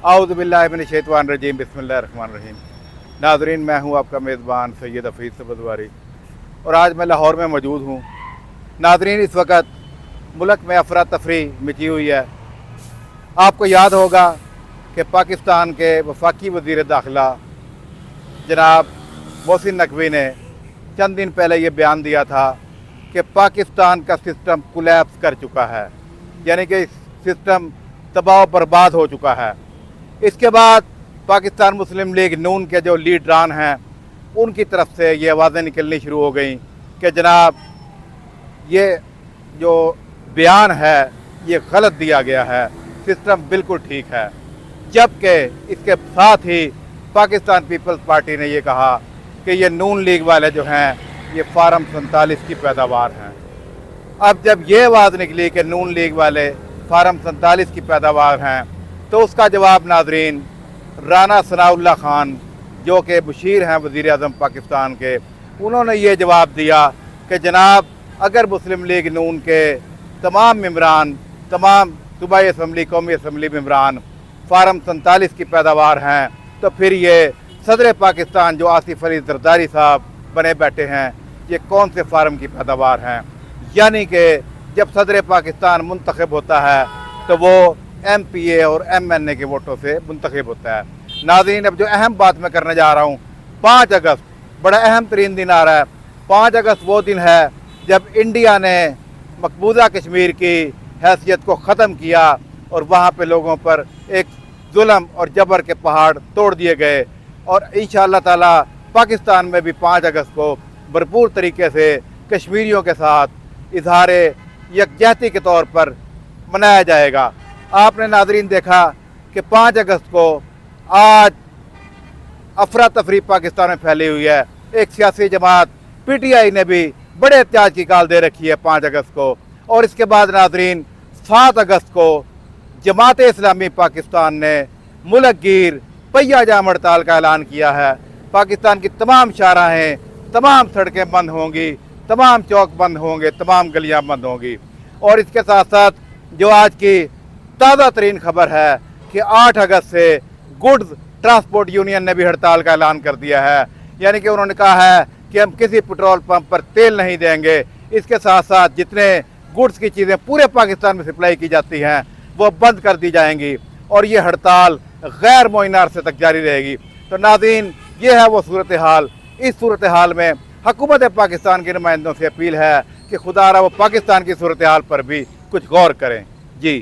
औज़ुबिल्लाहिमिनश्शैतानिर्रजीम बिस्मिल्लाहिर्रहमानिर्रहीम। नाज़रीन, मैं हूँ आपका मेज़बान सैयद हफीज़ सबज़वारी और आज मैं लाहौर में मौजूद हूँ। नाज़रीन, इस वक्त मुल्क में अफरा तफरी मची हुई है। आपको याद होगा कि पाकिस्तान के वफाकी वज़ीर दाखिला जनाब मोहसिन नकवी ने चंद दिन पहले ये बयान दिया था कि पाकिस्तान का सिस्टम कोलैप्स कर चुका है, यानी कि सिस्टम तबाह बर्बाद हो चुका है। इसके बाद पाकिस्तान मुस्लिम लीग नून के जो लीडरान हैं उनकी तरफ से ये आवाज़ें निकलनी शुरू हो गई कि जनाब ये जो बयान है ये गलत दिया गया है, सिस्टम बिल्कुल ठीक है। जबकि इसके साथ ही पाकिस्तान पीपल्स पार्टी ने ये कहा कि ये नून लीग वाले जो हैं ये फार्म 47 की पैदावार हैं। अब जब ये आवाज़ निकली कि नून लीग वाले फार्म 47 की पैदावार हैं तो उसका जवाब नाज़रीन राना सनाउल्लाह खान जो कि मुशीर हैं वज़ीर आज़म पाकिस्तान के, उन्होंने ये जवाब दिया कि जनाब अगर मुस्लिम लीग नून के तमाम मेंबरान, तमाम सूबाई असम्बली, कौमी असम्बली मेंबरान फार्म 47 की पैदावार हैं तो फिर ये सदर पाकिस्तान जो आसिफ अली जरदारी साहब बने बैठे हैं ये कौन से फार्म की पैदावार हैं। यानी कि जब सदर पाकिस्तान मुंतखब होता है तो वो MPA और MNA के वोटों से मुंतखब होता है। नाज़रीन, अब जो अहम बात मैं करने जा रहा हूँ, 5 अगस्त बड़ा अहम तरीन दिन आ रहा है। 5 अगस्त वो दिन है जब इंडिया ने मकबूजा कश्मीर की हैसियत को ख़त्म किया और वहाँ पे लोगों पर एक जुल्म और जबर के पहाड़ तोड़ दिए गए। और इंशाअल्लाह ताला पाकिस्तान में भी 5 अगस्त को भरपूर तरीके से कश्मीरियों के साथ इजहार यकजहती के तौर पर मनाया जाएगा। आपने नाज़रीन देखा कि 5 अगस्त को आज अफरा तफरी पाकिस्तान में फैली हुई है। एक सियासी जमात PTI ने भी बड़े एहतियात की कॉल दे रखी है 5 अगस्त को। और इसके बाद नाज़रीन 7 अगस्त को जमात इस्लामी पाकिस्तान ने मुल्क गिर पहिया जाम हड़ताल का ऐलान किया है। पाकिस्तान की तमाम शाहराहें, तमाम सड़कें बंद होंगी, तमाम चौक बंद होंगे, तमाम गलियां बंद होंगी। और इसके साथ साथ जो आज की ताज़ा तरीन खबर है कि 8 अगस्त से गुड्स ट्रांसपोर्ट यूनियन ने भी हड़ताल का ऐलान कर दिया है। यानी कि उन्होंने कहा है कि हम किसी पेट्रोल पंप पर तेल नहीं देंगे। इसके साथ साथ जितने गुड्स की चीज़ें पूरे पाकिस्तान में सप्लाई की जाती हैं वो बंद कर दी जाएंगी और ये हड़ताल गैर मुअय्यन अरसे तक जारी रहेगी। तो नाज़रीन, ये है वो सूरत हाल। इस सूरत हाल में हुकूमत पाकिस्तान के नुमाइंदों से अपील है कि खुदा वो पाकिस्तान की सूरत हाल पर भी कुछ गौर करें। जी।